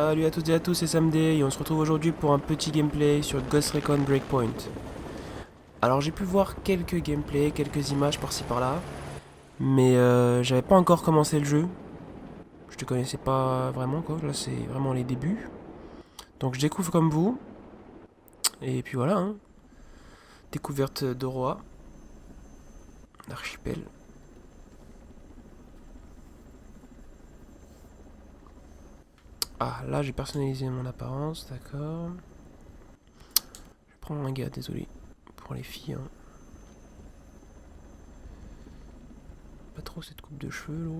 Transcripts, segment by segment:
Salut à toutes et à tous, c'est Samday et on se retrouve aujourd'hui pour un petit gameplay sur Ghost Recon Breakpoint. Alors j'ai pu voir quelques gameplays, quelques images par-ci par-là, mais j'avais pas encore commencé le jeu. Je te connaissais pas vraiment quoi, là c'est vraiment les débuts. Donc je découvre comme vous, et puis voilà, hein. Découverte d'Oroa, d'archipel. Ah là j'ai personnalisé mon apparence, d'accord. Je prends un gars, désolé, pour les filles. Hein. Pas trop cette coupe de cheveux là.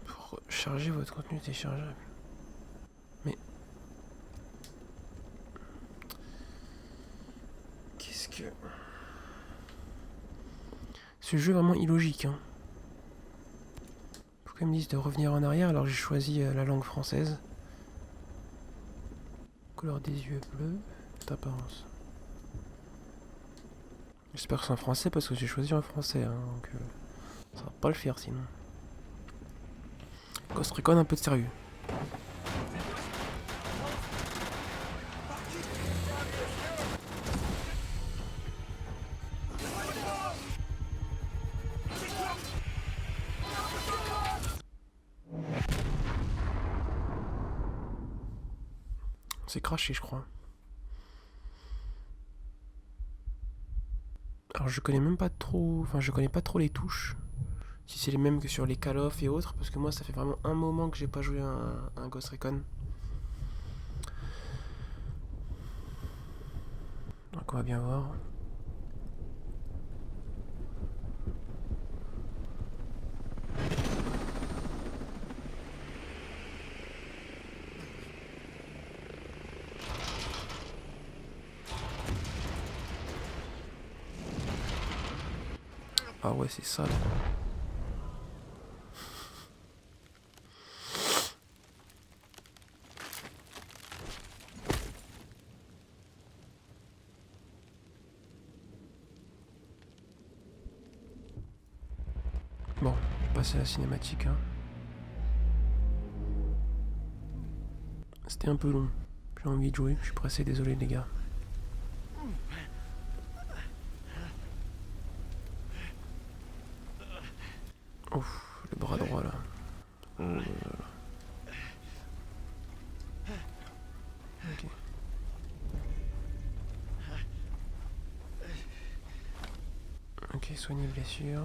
Pour charger votre contenu téléchargeable. Mais qu'est-ce que... Ce jeu est vraiment illogique. Hein. Pourquoi ils me disent de revenir en arrière alors j'ai choisi la langue française. Couleur des yeux bleus. Apparence. J'espère que c'est en français parce que j'ai choisi en français. Hein, donc ça va pas le faire sinon. Ghost Recon un peu de sérieux. C'est craché je crois. Alors je connais même pas trop... Enfin je connais pas trop les touches. Si c'est les mêmes que sur les Call of et autres. Parce que moi ça fait vraiment un moment que j'ai pas joué à un Ghost Recon. Donc on va bien voir. Ah ouais c'est ça là. Bon, on va passer à la cinématique. Hein. C'était un peu long. J'ai envie de jouer, je suis pressé, désolé les gars. Ouf, le bras droit là. Oh là là. Ok. Ok, soigner blessure.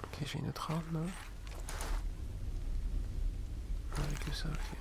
Ok, j'ai une autre arme là. Avec que ça, ok.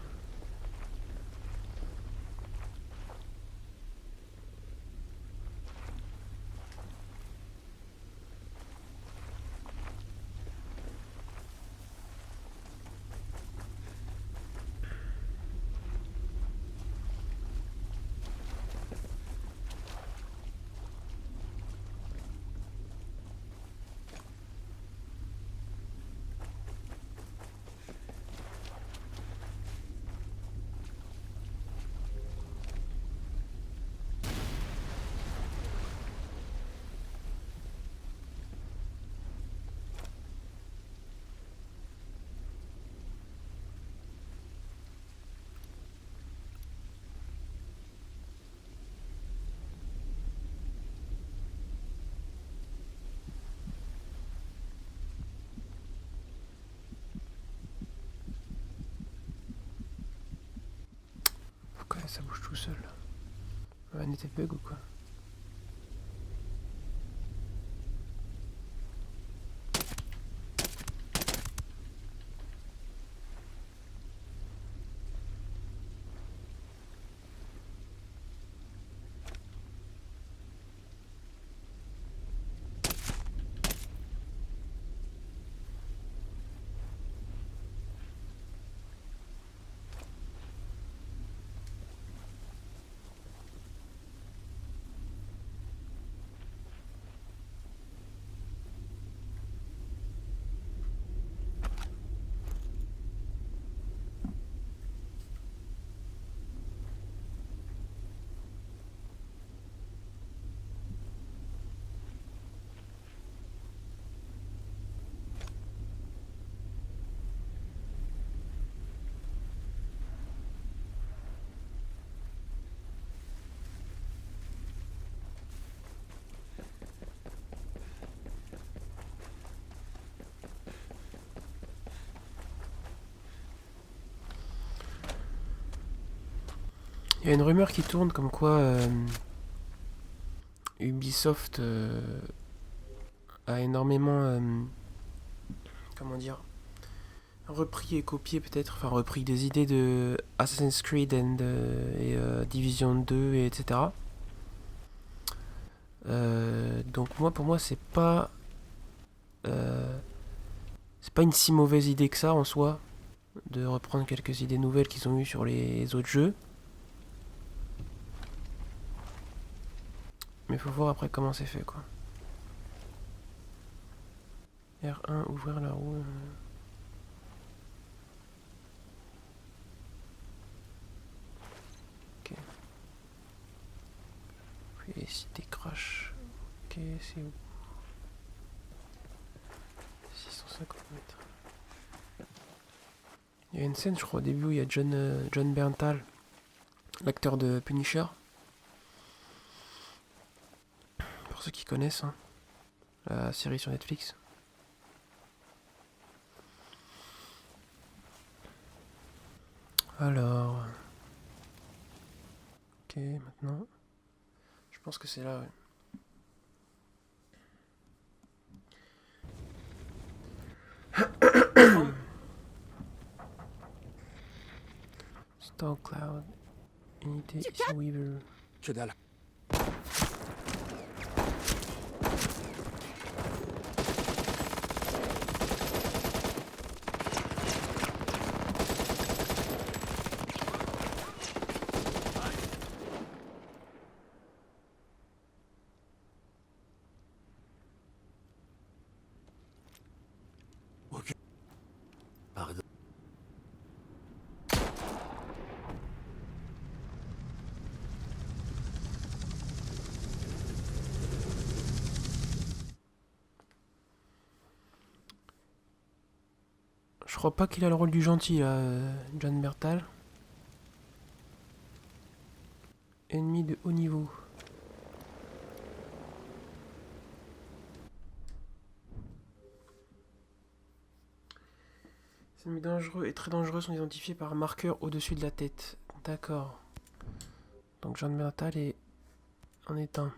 Pourquoi ça bouge tout seul? La manette est bug ou quoi? Il y a une rumeur qui tourne comme quoi Ubisoft a énormément, comment dire, repris et copié peut-être, enfin repris des idées de Assassin's Creed et Division 2 et etc. Donc pour moi c'est pas une si mauvaise idée que ça en soi de reprendre quelques idées nouvelles qu'ils ont eues sur les autres jeux. Mais faut voir après comment c'est fait quoi. R1, ouvrir la roue. Ok. Félicité crash. Ok, c'est où? 650 mètres. Il y a une scène, je crois, au début où il y a John Berntal, l'acteur de Punisher. Pour ceux qui connaissent, hein, la série sur Netflix. Alors. Ok, maintenant. Je pense que c'est là, ouais. Storm Cloud. Unité ici Weaver. Que dalle. Ok. Pardon. Je crois pas qu'il a le rôle du gentil là, John Berntal. Ennemi de haut niveau. Ces ennemis dangereux et très dangereux sont identifiés par un marqueur au-dessus de la tête. D'accord. Donc John Berntal en est un.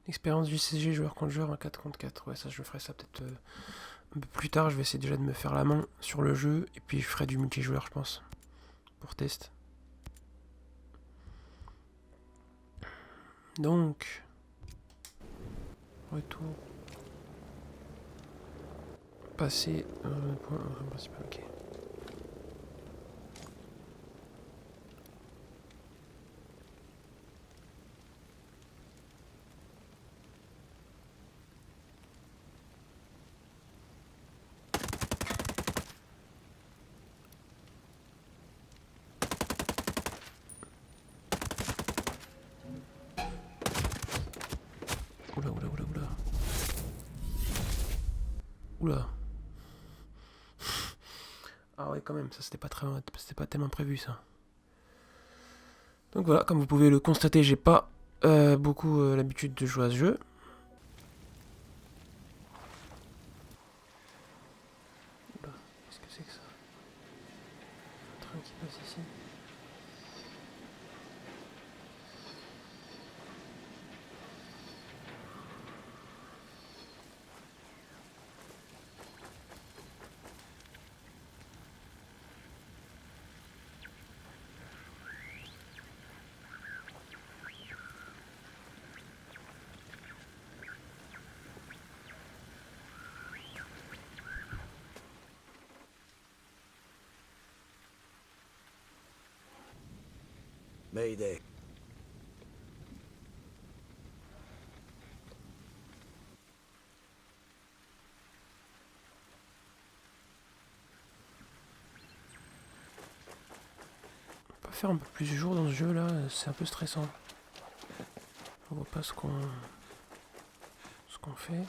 Expérience du CG joueur contre joueur en 4 contre 4. Ouais, ça je ferai ça peut-être un peu plus tard. Je vais essayer déjà de me faire la main sur le jeu. Et puis je ferai du multijoueur, je pense. Pour test. Donc. Retour. Passer. Point principal, ok. Oula, oula, oula, oula. Oula. Ah ouais, quand même, ça c'était pas tellement prévu ça. Donc voilà, comme vous pouvez le constater, j'ai pas beaucoup l'habitude de jouer à ce jeu. Oula, qu'est-ce que c'est que ça? Un train qui passe ici. Mayday. On peut faire un peu plus de jours dans ce jeu là, c'est un peu stressant. On voit pas ce qu'on fait.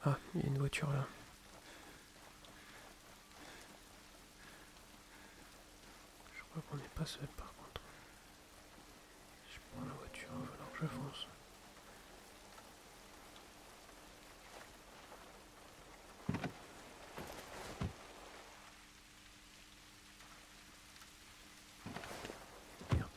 Ah, il y a une voiture là. Je crois qu'on n'est pas seul par contre. Si je prends la voiture, il va falloir que je fonce. Merde.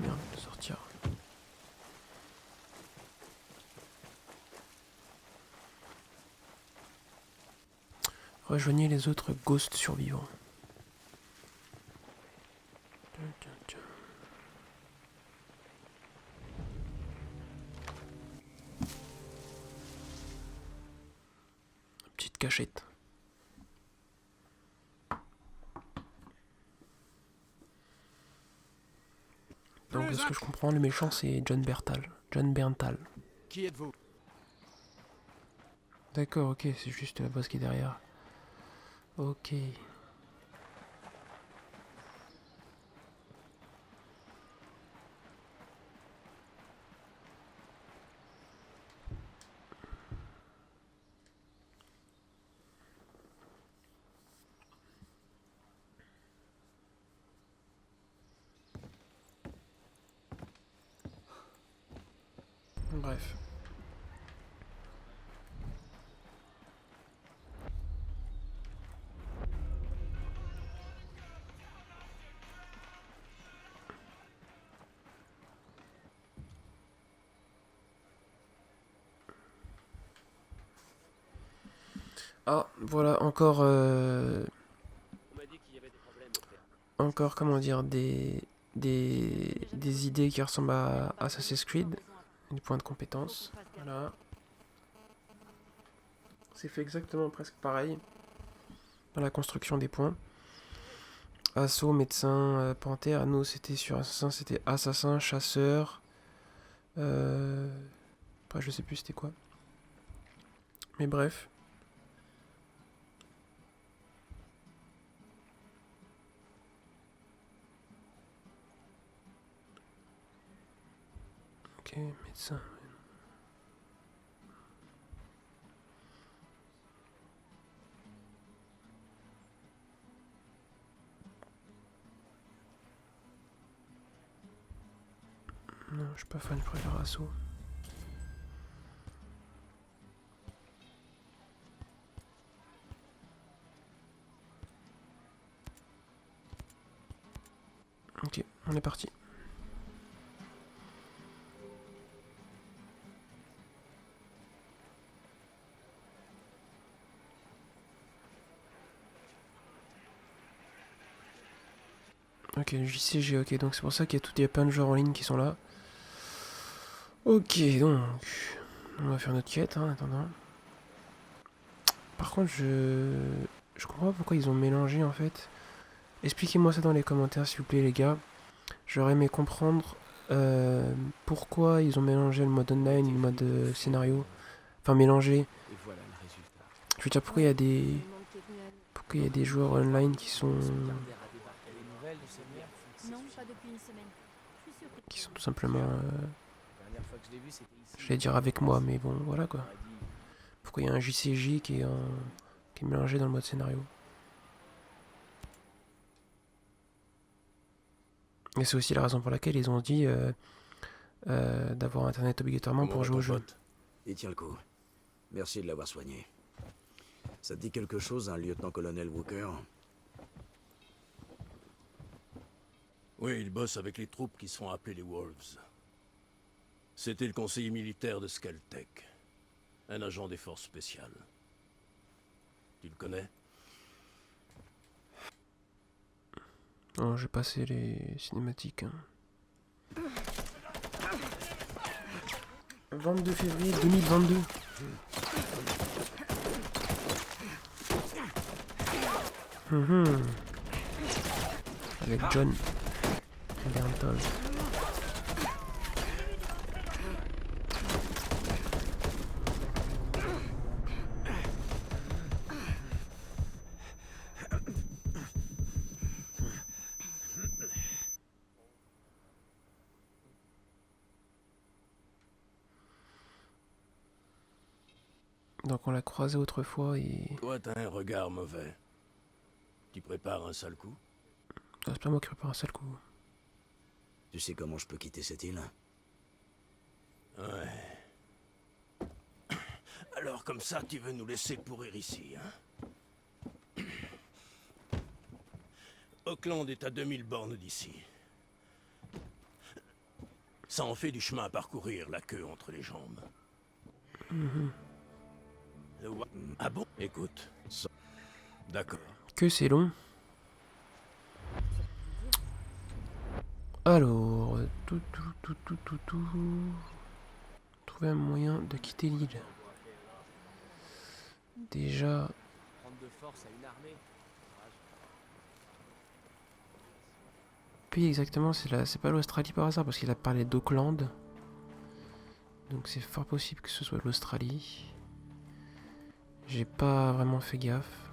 Merde, sortir. Rejoignez les autres ghosts survivants. Tiens, tiens, tiens. Petite cachette. Donc de ce que je comprends, le méchant c'est John Berntal. John Berntal. Qui êtes-vous? D'accord, ok, c'est juste la boss qui est derrière. Ok. Bref. Ah, voilà, encore, comment dire, des idées qui ressemblent à Assassin's Creed. Des points de compétence. Voilà. C'est fait exactement presque pareil dans la construction des points. Assaut, médecin, panthère. Nous, c'était sur assassin, c'était assassin, chasseur. Après, je sais plus c'était quoi. Mais bref. Ok, médecin. Non, je suis pas fan, je préfère assaut. Ok, on est parti. Ok, JCG, ok, donc c'est pour ça qu'il y a plein de joueurs en ligne qui sont là. Ok, donc on va faire notre quête, hein, attendant. Par contre, je comprends pas pourquoi ils ont mélangé en fait. Expliquez-moi ça dans les commentaires, s'il vous plaît, les gars. J'aurais aimé comprendre pourquoi ils ont mélangé le mode online et le mode scénario. Enfin, mélangé. Et voilà le résultat. Je veux dire, pourquoi il y a des joueurs online Non, pas depuis une semaine. Je suis sûre que qui sont tout simplement, La dernière fois que je l'ai vu, c'était ici. je vais dire avec moi, mais bon, voilà quoi. Pourquoi il y a un JCJ qui est mélangé dans le mode scénario. Et c'est aussi la raison pour laquelle ils ont dit d'avoir internet obligatoirement Comment pour va jouer ton au jeu. pote? Il tient le coup. Merci de l'avoir soigné. Ça te dit quelque chose, un lieutenant-colonel Walker? Oui, il bosse avec les troupes qui se font appeler les Wolves. C'était le conseiller militaire de Skeltec. Un agent des forces spéciales. Tu le connais? Non, j'ai passé les cinématiques. 22 février 2022. Avec John Bernthal. Donc on l'a croisé autrefois et... Toi, t'as un regard mauvais. Tu prépares un sale coup? Ah, c'est pas moi qui prépare un sale coup. Tu sais comment je peux quitter cette île? Ouais. Alors comme ça, tu veux nous laisser pourrir ici, hein? Auckland est à 2000 bornes d'ici. Ça en fait du chemin à parcourir, la queue entre les jambes. Ah bon? Écoute. D'accord. Que c'est long. Alors, trouver un moyen de quitter l'île. Déjà, Prendre de force à une armée. pays exactement, c'est pas l'Australie par hasard parce qu'il a parlé d'Auckland. Donc c'est fort possible que ce soit l'Australie. J'ai pas vraiment fait gaffe.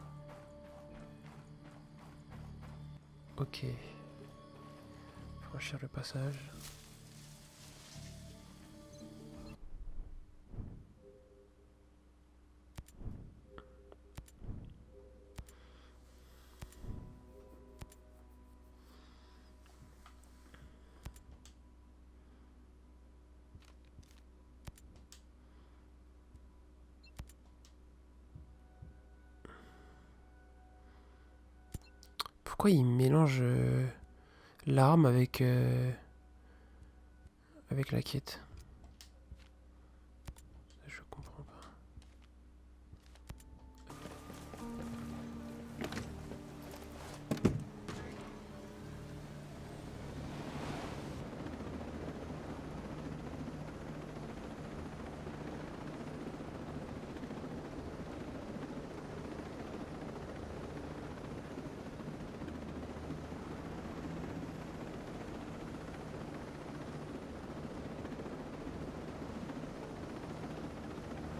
Ok. Franchir le passage. Pourquoi il mélange l'arme avec la quête? Je comprends pas.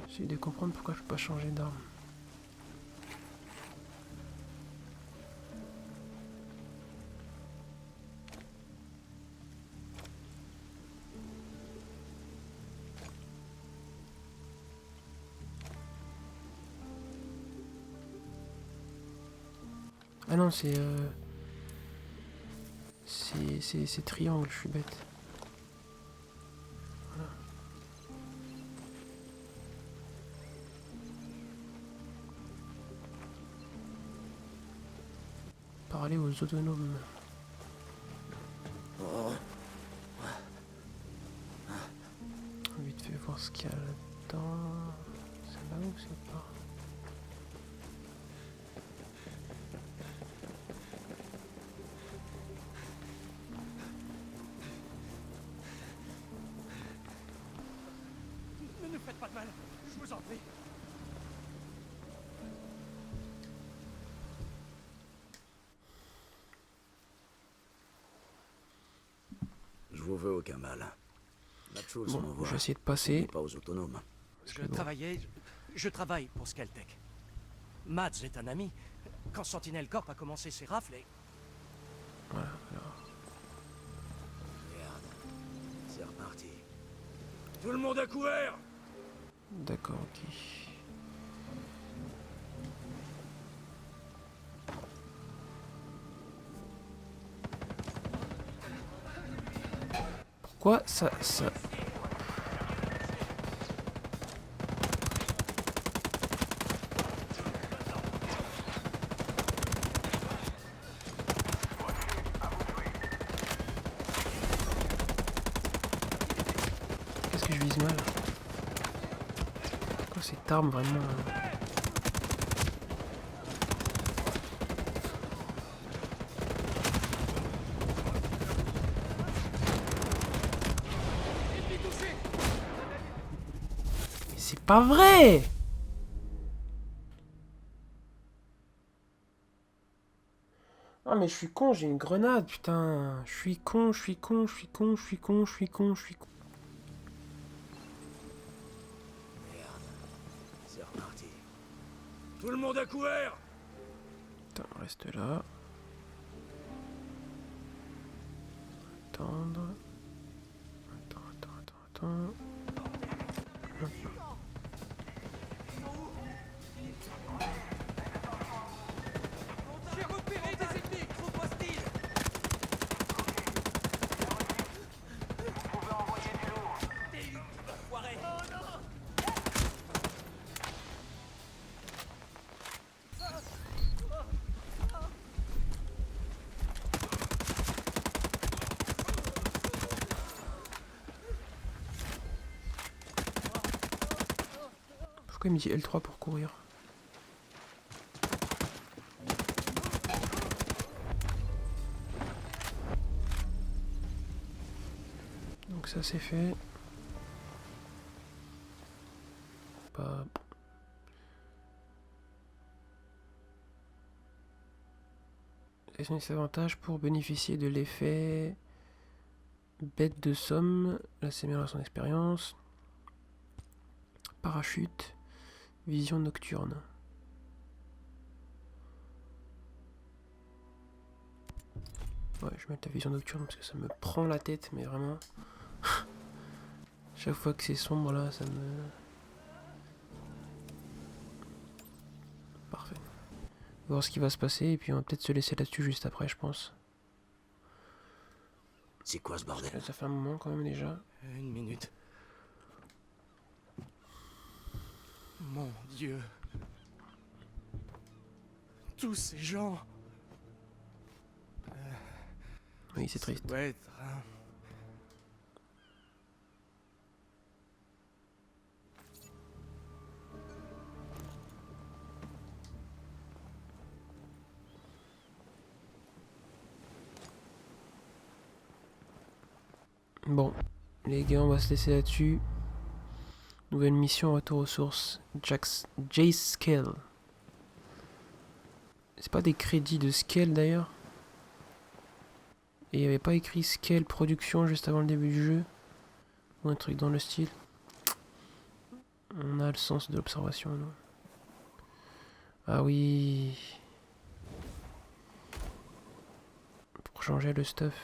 J'essaie de comprendre pourquoi je peux pas changer d'arme. Ah non, c'est triangle, je suis bête. Voilà. Parler aux autonomes. Vite fait voir ce qu'il y a là-dedans. C'est là ou c'est pas? Ne nous faites pas de mal, je vous en prie. Je vous veux aucun mal. Matchoul Bon, m'envoie. je vais essayer de On passer. n'est pas aux autonomes. Je travaille pour Skeltec. Mads est un ami. Quand Sentinel Corp a commencé ses rafles et... Voilà, alors. Merde. C'est reparti. Tout le monde à couvert! D'accord, ok. Pourquoi ça... Qu'est-ce que je vise mal? Pourquoi cette arme vraiment... C'est pas vrai! Ah mais je suis con, j'ai une grenade, putain. Je suis con, je suis con, je suis con, je suis con, je suis con, je suis con. C'est reparti. Tout le monde à couvert! Attends, on reste là. Attendre. Attends. J'ai repéré des ennemis, trop hostiles. Pourquoi il me dit L3 pour courir? Donc ça c'est fait. Pas... Quels sont les avantages pour bénéficier de l'effet bête de somme? Là c'est bien son expérience. Parachute. Vision nocturne. Ouais, je vais mettre la vision nocturne parce que ça me prend la tête, mais vraiment. Chaque fois que c'est sombre là, ça me... Parfait. On va voir ce qui va se passer et puis on va peut-être se laisser là-dessus juste après, je pense. C'est quoi ce bordel? Ça fait un moment quand même déjà. Une minute. Mon Dieu. Tous ces gens. Oui, c'est triste. Ça doit être un... Bon, les gars, on va se laisser là-dessus. Nouvelle mission, retour aux sources. J-Scale. C'est pas des crédits de Scale d'ailleurs? Et il n'y avait pas écrit Scale Production juste avant le début du jeu? Ou un truc dans le style? On a le sens de l'observation, non? Ah oui. Pour changer le stuff.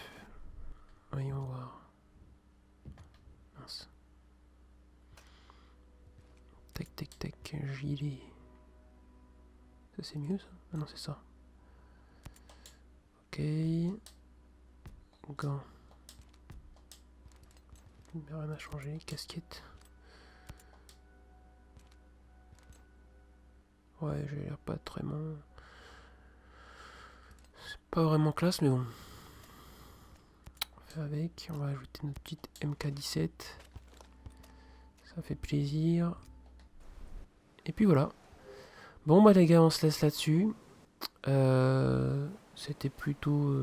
Voyons voir. Mince. Tac, tac, tac, gilet. Ça c'est mieux ça? Ah non, c'est ça. Ok. Gants. Mais rien à changer. Casquette. Ouais, j'ai l'air pas vraiment... C'est pas vraiment classe, mais bon. On fait avec. On va ajouter notre petite MK17. Ça fait plaisir. Et puis voilà. Bon bah les gars, on se laisse là-dessus. C'était plutôt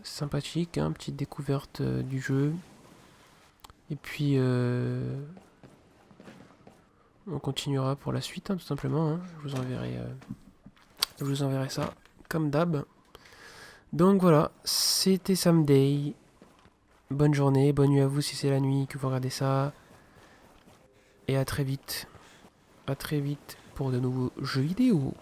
sympathique, hein, petite découverte du jeu. Et puis on continuera pour la suite, hein, tout simplement. Hein. Je vous enverrai ça comme d'hab. Donc voilà, c'était Someday. Bonne journée, bonne nuit à vous si c'est la nuit que vous regardez ça. Et à très vite. À très vite pour de nouveaux jeux vidéo.